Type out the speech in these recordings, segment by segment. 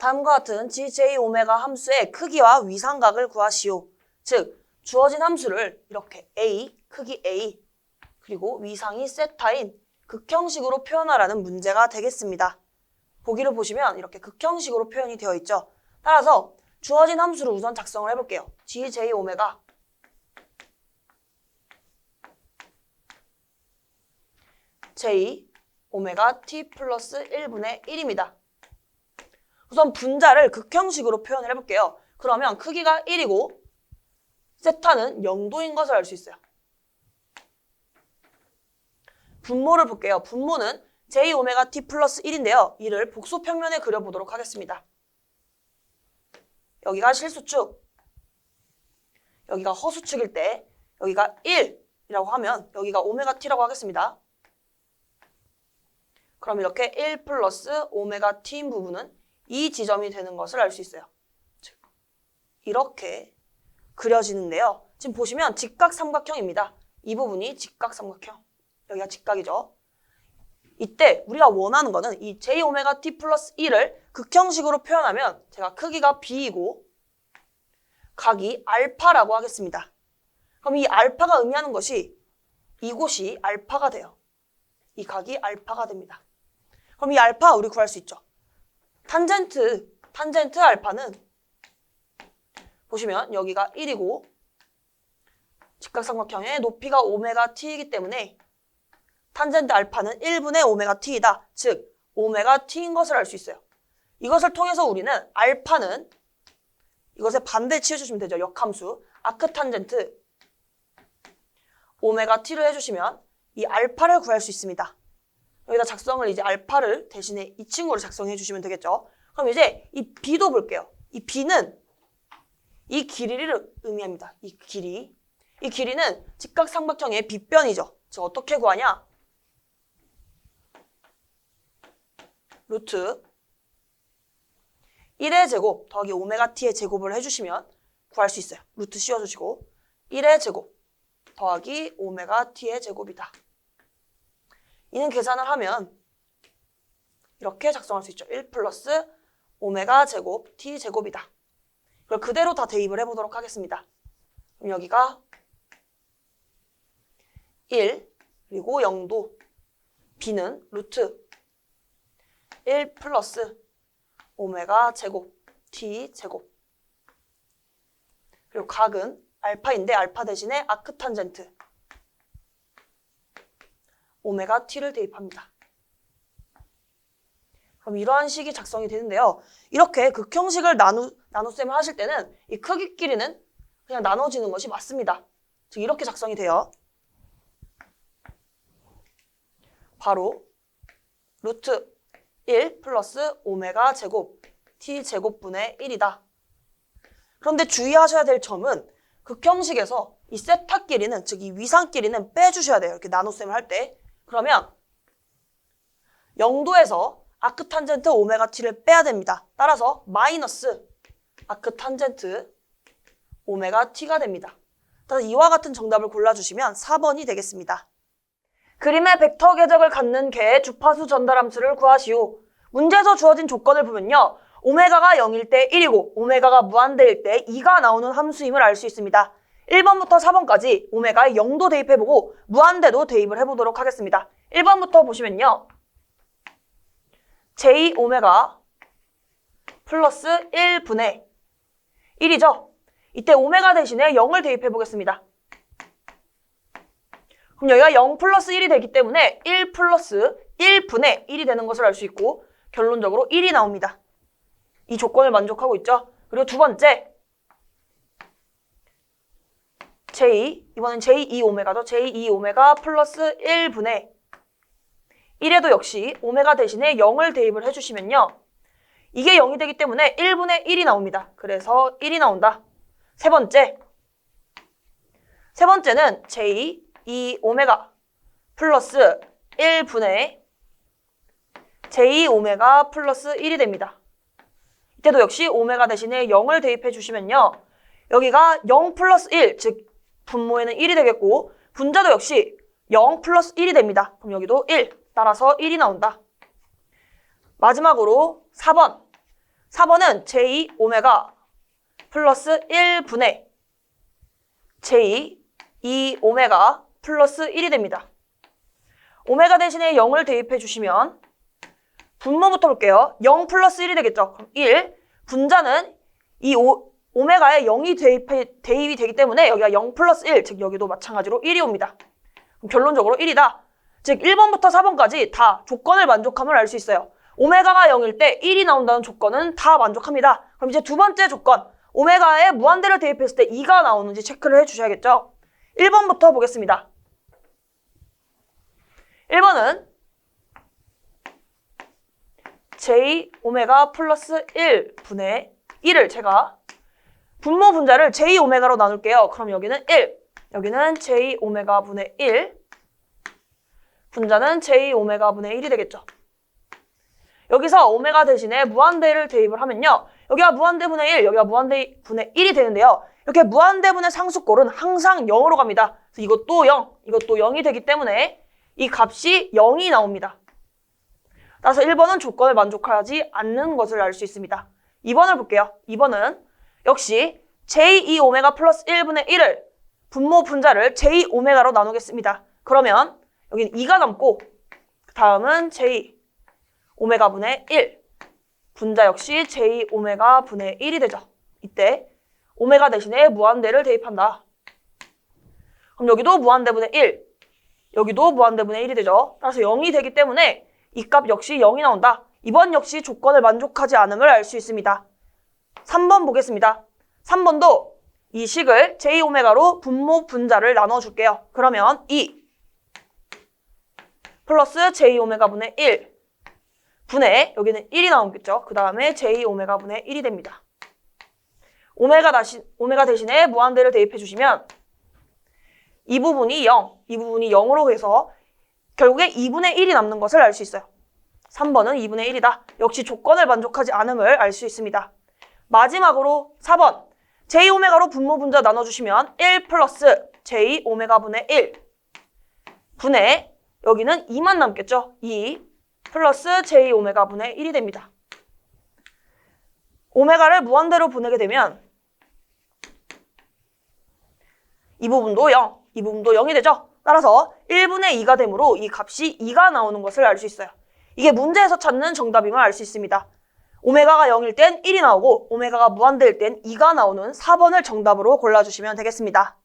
다음과 같은 GJ 오메가 함수의 크기와 위상각을 구하시오. 즉, 주어진 함수를 이렇게 A, 크기 A, 그리고 위상이 세타인 극형식으로 표현하라는 문제가 되겠습니다. 보기를 보시면 이렇게 극형식으로 표현이 되어 있죠. 따라서 주어진 함수를 우선 작성을 해볼게요. GJ 오메가 J 오메가 T 플러스 1분의 1입니다. 우선 분자를 극형식으로 표현을 해볼게요. 그러면 크기가 1이고 세타는 0도인 것을 알 수 있어요. 분모를 볼게요. 분모는 J 오메가 T 플러스 1인데요. 이를 복소평면에 그려보도록 하겠습니다. 여기가 실수축, 여기가 허수축일 때 여기가 1이라고 하면 여기가 오메가 T라고 하겠습니다. 그럼 이렇게 1 플러스 오메가 T인 부분은 이 지점이 되는 것을 알 수 있어요. 즉, 이렇게 그려지는데요. 지금 보시면 직각삼각형입니다. 이 부분이 직각삼각형, 여기가 직각이죠. 이때 우리가 원하는 거는 이 J 오메가 T 플러스 1을 극형식으로 표현하면 제가 크기가 B이고 각이 알파라고 하겠습니다. 그럼 이 알파가 의미하는 것이 이곳이 알파가 돼요. 이 각이 알파가 됩니다. 그럼 이 알파 우리 구할 수 있죠. 탄젠트 알파는 보시면 여기가 1이고 직각삼각형의 높이가 오메가 T이기 때문에 탄젠트 알파는 1분의 오메가 T이다. 즉 오메가 T인 것을 알 수 있어요. 이것을 통해서 우리는 알파는 이것에 반대 치워주시면 되죠. 역함수 아크탄젠트 오메가 T를 해주시면 이 알파를 구할 수 있습니다. 여기다 작성을 이제 알파를 대신에 이 친구를 작성해 주시면 되겠죠. 그럼 이제 이 B도 볼게요. 이 B는 이 길이를 의미합니다. 이 길이는 직각삼각형의 빗변이죠. 즉 어떻게 구하냐? 루트 1의 제곱 더하기 오메가 T의 제곱을 해주시면 구할 수 있어요. 루트 씌워주시고 1의 제곱 더하기 오메가 T의 제곱이다. 이는 계산을 하면 이렇게 작성할 수 있죠. 1 플러스 오메가 제곱 T 제곱이다. 이걸 그대로 다 대입을 해보도록 하겠습니다. 그럼 여기가 1 그리고 0도 B는 루트 1 플러스 오메가 제곱 T 제곱 그리고 각은 알파인데 알파 대신에 아크탄젠트 오메가 T를 대입합니다. 그럼 이러한 식이 작성이 되는데요. 이렇게 극형식을 나눗셈을 하실 때는 이 크기끼리는 그냥 나눠지는 것이 맞습니다. 즉 이렇게 작성이 돼요. 바로 루트 1 플러스 오메가 제곱 T 제곱분의 1이다. 그런데 주의하셔야 될 점은 극형식에서 이 세타끼리는 즉 이 위상끼리는 빼주셔야 돼요. 이렇게 나눗셈을 할 때. 그러면 0도에서 아크탄젠트 오메가 T를 빼야 됩니다. 따라서 마이너스 아크탄젠트 오메가 T가 됩니다. 따라서 이와 같은 정답을 골라주시면 4번이 되겠습니다. 그림의 벡터 궤적을 갖는 개의 주파수 전달함수를 구하시오. 문제에서 주어진 조건을 보면요. 오메가가 0일 때 1이고 오메가가 무한대일 때 2가 나오는 함수임을 알 수 있습니다. 1번부터 4번까지 오메가에 0도 대입해보고 무한대도 대입을 해보도록 하겠습니다. 1번부터 보시면요. J 오메가 플러스 1분의 1이죠. 이때 오메가 대신에 0을 대입해보겠습니다. 그럼 여기가 0 플러스 1이 되기 때문에 1 플러스 1분의 1이 되는 것을 알 수 있고 결론적으로 1이 나옵니다. 이 조건을 만족하고 있죠. 그리고 두 번째 이번엔 J2 오메가죠. J2 오메가 플러스 1분의 1에도 역시 오메가 대신에 0을 대입을 해주시면요. 이게 0이 되기 때문에 1분의 1이 나옵니다. 그래서 1이 나온다. 세 번째는 J2 오메가 플러스 1분의 J 오메가 플러스 1이 됩니다. 이때도 역시 오메가 대신에 0을 대입해 주시면요. 여기가 0 플러스 1, 즉 분모에는 1이 되겠고 분자도 역시 0 플러스 1이 됩니다. 그럼 여기도 1, 따라서 1이 나온다. 마지막으로 4번 4번은 j 오메가 플러스 1분의 j 2 오메가 플러스 1이 됩니다. 오메가 대신에 0을 대입해 주시면 분모부터 볼게요. 0 플러스 1이 되겠죠. 그럼 1. 분자는 이 오메가에 0이 대입이 되기 때문에 여기가 0 플러스 1, 즉 여기도 마찬가지로 1이 옵니다. 그럼 결론적으로 1이다. 즉 1번부터 4번까지 다 조건을 만족함을 알 수 있어요. 오메가가 0일 때 1이 나온다는 조건은 다 만족합니다. 그럼 이제 두 번째 조건, 오메가에 무한대를 대입했을 때 2가 나오는지 체크를 해주셔야겠죠. 1번부터 보겠습니다. 1번은 j 오메가 플러스 1분의 1을 제가 분모 분자를 j 오메가로 나눌게요. 그럼 여기는 1, 여기는 j 오메가 분의 1, 분자는 j 오메가 분의 1이 되겠죠. 여기서 오메가 대신에 무한대를 대입을 하면요. 여기가 무한대분의 1, 여기가 무한대분의 1이 되는데요. 이렇게 무한대분의 상수꼴은 항상 0으로 갑니다. 그래서 이것도 0, 이것도 0이 되기 때문에 이 값이 0이 나옵니다. 따라서 1번은 조건을 만족하지 않는 것을 알 수 있습니다. 2번을 볼게요. 2번은 역시 j2 오메가 플러스 1분의 1을 분모 분자를 j 오메가로 나누겠습니다. 그러면 여기는 2가 남고 다음은 j 오메가 분의 1, 분자 역시 j 오메가 분의 1이 되죠. 이때 오메가 대신에 무한대를 대입한다. 그럼 여기도 무한대분의 1, 여기도 무한대분의 1이 되죠. 따라서 0이 되기 때문에 이 값 역시 0이 나온다. 이번 역시 조건을 만족하지 않음을 알 수 있습니다. 3번 보겠습니다. 3번도 이 식을 j 오메가로 분모 분자를 나눠줄게요. 그러면 2 플러스 j 오메가 분의 1 분의 여기는 1이 나오겠죠. 그 다음에 j 오메가 분의 1이 됩니다. 오메가 대신에 무한대를 대입해 주시면 이 부분이 0, 이 부분이 0으로 해서 결국에 2분의 1이 남는 것을 알 수 있어요. 3번은 2분의 1이다. 역시 조건을 만족하지 않음을 알 수 있습니다. 마지막으로 4번 j 오메가로 분모 분자 나눠주시면 1 플러스 j 오메가 분의 1 분의 여기는 2만 남겠죠. 2 플러스 j 오메가 분의 1이 됩니다. 오메가를 무한대로 보내게 되면 이 부분도 0, 이 부분도 0이 되죠. 따라서 1분의 2가 되므로 이 값이 2가 나오는 것을 알 수 있어요. 이게 문제에서 찾는 정답임을 알 수 있습니다. 오메가가 0일 땐 1이 나오고 오메가가 무한대일 땐 2가 나오는 4번을 정답으로 골라주시면 되겠습니다.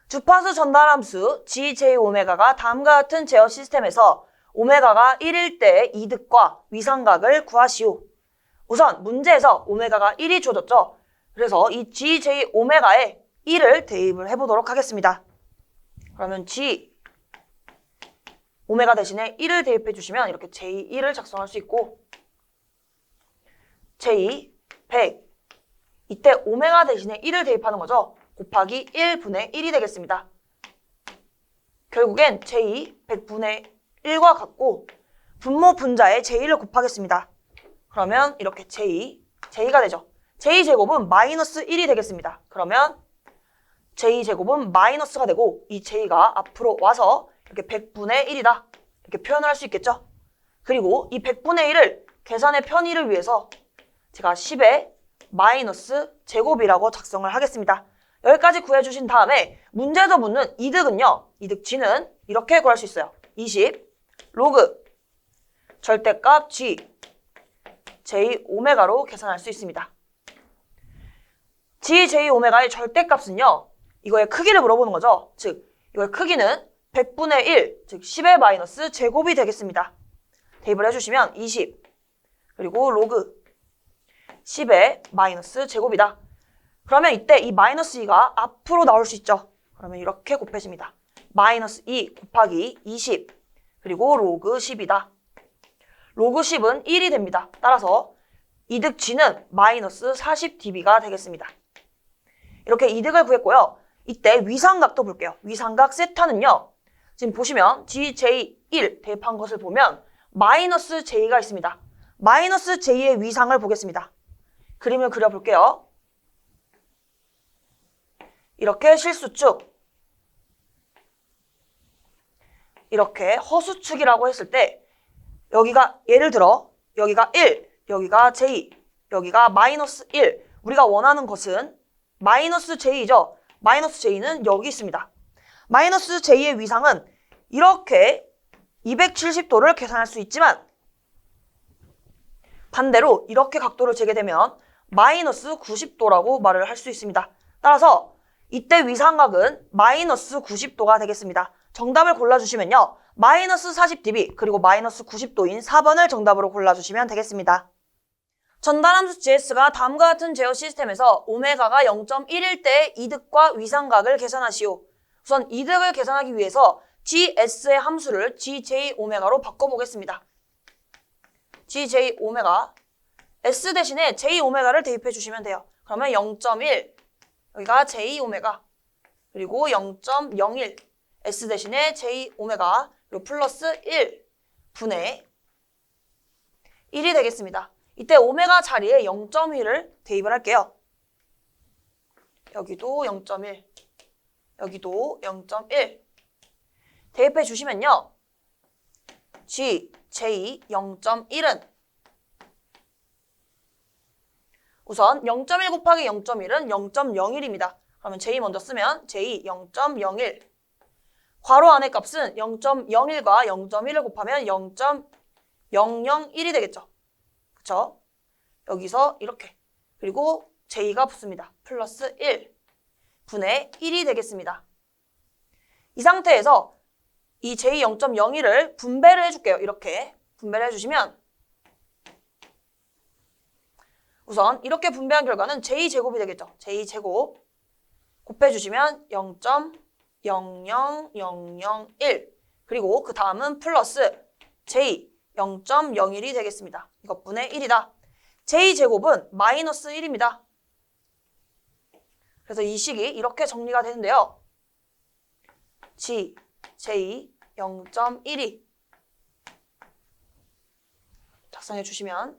주파수 전달함수 GJ 오메가가 다음과 같은 제어 시스템에서 오메가가 1일 때의 이득과 위상각을 구하시오. 우선 문제에서 오메가가 1이 주어졌죠. 그래서 이 GJ 오메가에 1을 대입을 해보도록 하겠습니다. 그러면 G 오메가 대신에 1을 대입해 주시면 이렇게 J1을 작성할 수 있고 J 100 이때 오메가 대신에 1을 대입하는 거죠. 곱하기 1분의 1이 되겠습니다. 결국엔 J 100분의 1과 같고 분모 분자에 J1을 곱하겠습니다. 그러면 이렇게 J가 되죠. J제곱은 마이너스 1이 되겠습니다. 그러면 J제곱은 마이너스가 되고 이 J가 앞으로 와서 이렇게 100분의 1이다. 이렇게 표현을 할 수 있겠죠. 그리고 이 100분의 1을 계산의 편의를 위해서 제가 10의 마이너스 제곱이라고 작성을 하겠습니다. 여기까지 구해주신 다음에 문제에서 묻는 이득은요. 이득 G는 이렇게 구할 수 있어요. 20 로그 절대값 G J 오메가로 계산할 수 있습니다. G, J 오메가의 절대값은요. 이거의 크기를 물어보는 거죠. 즉 이거의 크기는 100분의 1, 즉 10의 마이너스 제곱이 되겠습니다. 대입을 해주시면 20 그리고 로그 10의 마이너스 제곱이다. 그러면 이때 이 마이너스 2가 앞으로 나올 수 있죠. 그러면 이렇게 곱해집니다. 마이너스 2 곱하기 20 그리고 로그 10이다. 로그 10은 1이 됩니다. 따라서 이득 G는 마이너스 40dB가 되겠습니다. 이렇게 이득을 구했고요. 이때 위상각도 볼게요. 위상각 세타는요. 지금 보시면 GJ1 대입한 것을 보면 마이너스 J가 있습니다. 마이너스 J의 위상을 보겠습니다. 그림을 그려볼게요. 이렇게 실수축 이렇게 허수축이라고 했을 때 여기가 예를 들어 여기가 1, 여기가 J, 여기가 마이너스 1. 우리가 원하는 것은 마이너스 j죠. 마이너스 j는 여기 있습니다. 마이너스 j의 위상은 이렇게 270도를 계산할 수 있지만 반대로 이렇게 각도를 재게 되면 마이너스 90도라고 말을 할 수 있습니다. 따라서 이때 위상각은 마이너스 90도가 되겠습니다. 정답을 골라주시면요. 마이너스 40dB 그리고 마이너스 90도인 4번을 정답으로 골라주시면 되겠습니다. 전달함수 GS가 다음과 같은 제어 시스템에서 오메가가 0.1일 때 이득과 위상각을 계산하시오. 우선 이득을 계산하기 위해서 GS의 함수를 GJ 오메가로 바꿔보겠습니다. GJ 오메가 S 대신에 J 오메가를 대입해 주시면 돼요. 그러면 0.1 여기가 J 오메가 그리고 0.01 S 대신에 J 오메가 그리고 플러스 1 분의 1이 되겠습니다. 이때 오메가 자리에 0.1을 대입을 할게요. 여기도 0.1 여기도 0.1 대입해 주시면요. G, J 0.1은 우선 0.1 곱하기 0.1은 0.01입니다. 그러면 J 먼저 쓰면 J 0.01 괄호 안의 값은 0.01과 0.1을 곱하면 0.001이 되겠죠. 그쵸? 여기서 이렇게 그리고 J가 붙습니다. 플러스 1 분의 1이 되겠습니다. 이 상태에서 이 J 0.01을 분배를 해줄게요. 이렇게 분배를 해주시면 우선 이렇게 분배한 결과는 J제곱이 되겠죠. J제곱 곱해주시면 0.00001 그리고 그 다음은 플러스 J 0.01이 되겠습니다. 이것분의 1이다. J제곱은 마이너스 1입니다. 그래서 이 식이 이렇게 정리가 되는데요. G, J 0.1이 작성해 주시면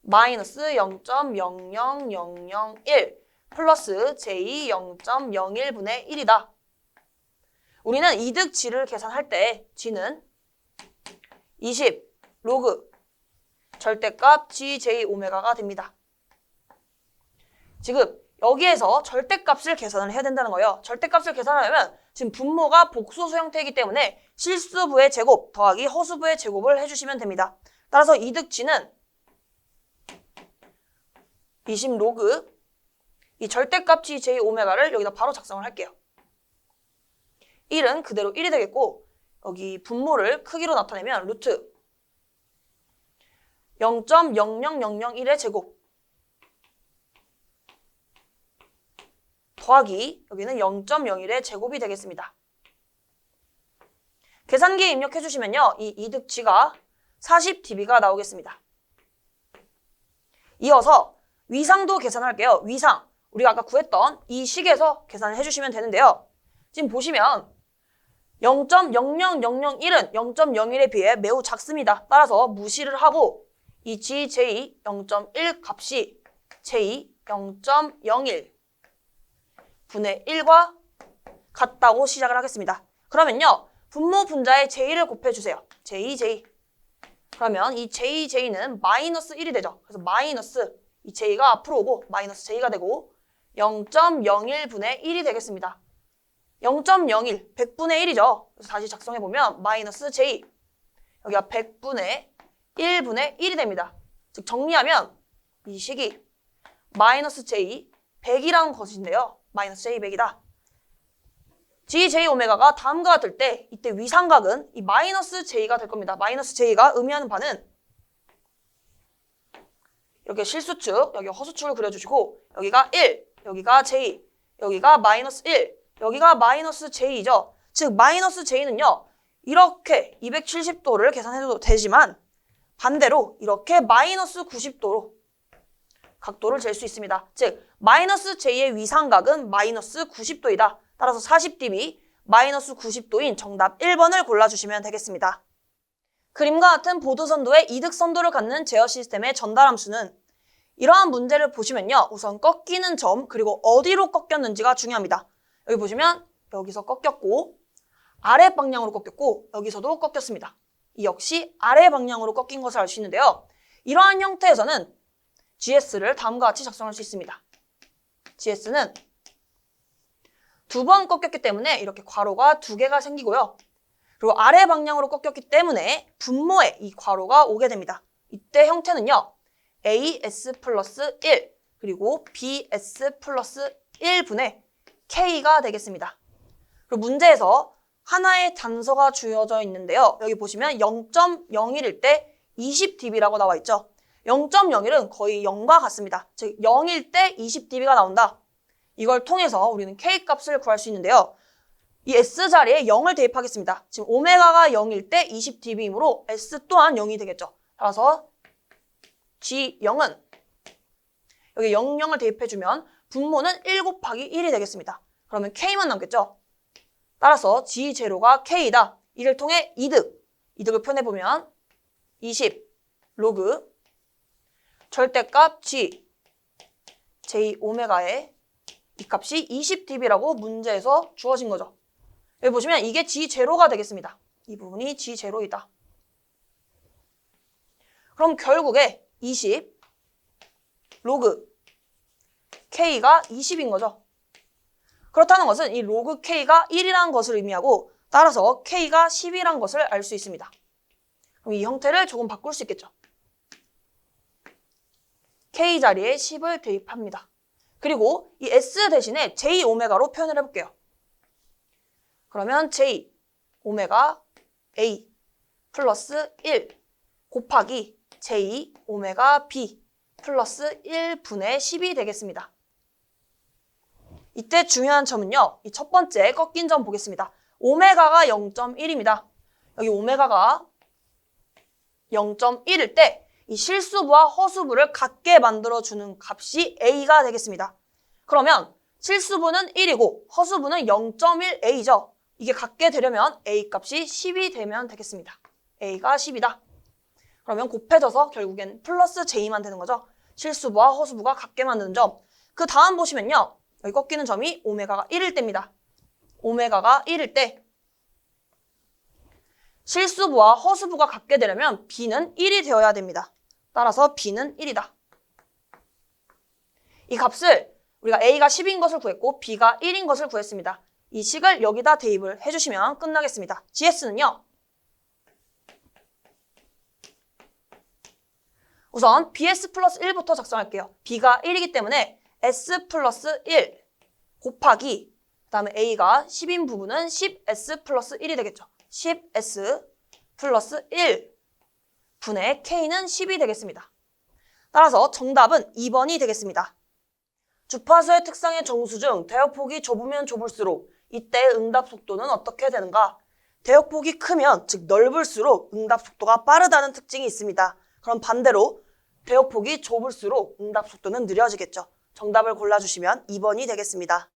마이너스 0.00001 플러스 J 0.01분의 1이다. 우리는 이득 G를 계산할 때 G는 20 로그 절대값 GJ 오메가가 됩니다. 지금 여기에서 절대값을 계산을 해야 된다는 거예요. 절대값을 계산하려면 지금 분모가 복소수 형태이기 때문에 실수부의 제곱 더하기 허수부의 제곱을 해주시면 됩니다. 따라서 이득 G는 20 로그 이 절대값 GJ 오메가를 여기다 바로 작성을 할게요. 1은 그대로 1이 되겠고 여기 분모를 크기로 나타내면 루트 0.00001의 제곱 더하기 여기는 0.01의 제곱이 되겠습니다. 계산기에 입력해 주시면요. 이 이득 G가 40dB가 나오겠습니다. 이어서 위상도 계산할게요. 위상. 우리가 아까 구했던 이 식에서 계산을 해주시면 되는데요. 지금 보시면 0.00001은 0.01에 비해 매우 작습니다. 따라서 무시를 하고 이 GJ 0.1 값이 J 0.01 분의 1과 같다고 시작을 하겠습니다. 그러면요. 분모 분자에 J를 곱해주세요. J. 그러면 이 JJ는 마이너스 1이 되죠. 그래서 마이너스 이 J가 앞으로 오고 마이너스 J가 되고 0.01분의 1이 되겠습니다. 0.01, 100분의 1이죠. 그래서 다시 작성해보면 마이너스 J 여기가 100분의 1분의 1이 됩니다. 즉 정리하면 이 식이 마이너스 J 100이라는 것인데요. 마이너스 J 100이다. GJ 오메가가 다음과 같을 때 이때 위상각은 이 마이너스 J가 될 겁니다. 마이너스 J가 의미하는 바는 이렇게 실수축, 여기 허수축을 그려주시고 여기가 1, 여기가 J, 여기가 마이너스 1, 여기가 마이너스 J이죠. 즉 마이너스 J는요. 이렇게 270도를 계산해도 되지만 반대로 이렇게 마이너스 90도로 각도를 잴 수 있습니다. 즉 마이너스 J의 위상각은 마이너스 90도이다. 따라서 40dB 마이너스 90도인 정답 1번을 골라주시면 되겠습니다. 그림과 같은 보도선도의 이득선도를 갖는 제어 시스템의 전달함수는 이러한 문제를 보시면요. 우선 꺾이는 점 그리고 어디로 꺾였는지가 중요합니다. 여기 보시면 여기서 꺾였고 아래 방향으로 꺾였고 여기서도 꺾였습니다. 이 역시 아래 방향으로 꺾인 것을 알 수 있는데요. 이러한 형태에서는 GS를 다음과 같이 작성할 수 있습니다. GS는 두 번 꺾였기 때문에 이렇게 괄호가 두 개가 생기고요. 그리고 아래 방향으로 꺾였기 때문에 분모에 이 괄호가 오게 됩니다. 이때 형태는요. AS 플러스 1 그리고 BS 플러스 1분의 K가 되겠습니다. 그리고 문제에서 하나의 단서가 주어져 있는데요. 여기 보시면 0.01일 때 20dB라고 나와 있죠. 0.01은 거의 0과 같습니다. 즉 0일 때 20dB가 나온다. 이걸 통해서 우리는 K 값을 구할 수 있는데요. 이 S 자리에 0을 대입하겠습니다. 지금 오메가가 0일 때 20dB이므로 S 또한 0이 되겠죠. 따라서 G0은 여기 00을 대입해주면 분모는 1 곱하기 1이 되겠습니다. 그러면 K만 남겠죠. 따라서 G0가 K이다. 이를 통해 이득을 표현해보면 20 로그 절대값 G J 오메가의 이 값이 20dB라고 문제에서 주어진 거죠. 여기 보시면 이게 G0가 되겠습니다. 이 부분이 G0이다. 그럼 결국에 20 로그 K가 20인 거죠. 그렇다는 것은 이 로그 K가 1이라는 것을 의미하고 따라서 K가 10이라는 것을 알 수 있습니다. 그럼 이 형태를 조금 바꿀 수 있겠죠. K 자리에 10을 대입합니다. 그리고 이 S 대신에 J 오메가로 표현을 해볼게요. 그러면 J 오메가 A 플러스 1 곱하기 J 오메가 B 플러스 1분의 10이 되겠습니다. 이때 중요한 점은요. 이 첫 번째 꺾인 점 보겠습니다. 오메가가 0.1입니다. 여기 오메가가 0.1일 때 이 실수부와 허수부를 같게 만들어주는 값이 A가 되겠습니다. 그러면 실수부는 1이고 허수부는 0.1A죠. 이게 같게 되려면 A 값이 10이 되면 되겠습니다. A가 10이다. 그러면 곱해져서 결국엔 플러스 J만 되는 거죠. 실수부와 허수부가 같게 만드는 점. 그 다음 보시면요. 여기 꺾이는 점이 오메가가 1일 때입니다. 오메가가 1일 때 실수부와 허수부가 같게 되려면 B는 1이 되어야 됩니다. 따라서 B는 1이다. 이 값을 우리가 A가 10인 것을 구했고 B가 1인 것을 구했습니다. 이 식을 여기다 대입을 해주시면 끝나겠습니다. GS는요. 우선 BS 플러스 1부터 작성할게요. B가 1이기 때문에 S 플러스 1 곱하기 그 다음에 A가 10인 부분은 10S 플러스 1이 되겠죠. 10S 플러스 1 분의 K는 10이 되겠습니다. 따라서 정답은 2번이 되겠습니다. 주파수의 특성의 정수 중 대역폭이 좁으면 좁을수록 이때 응답 속도는 어떻게 되는가? 대역폭이 크면 즉 넓을수록 응답 속도가 빠르다는 특징이 있습니다. 그럼 반대로 대역폭이 좁을수록 응답 속도는 느려지겠죠. 정답을 골라주시면 2번이 되겠습니다.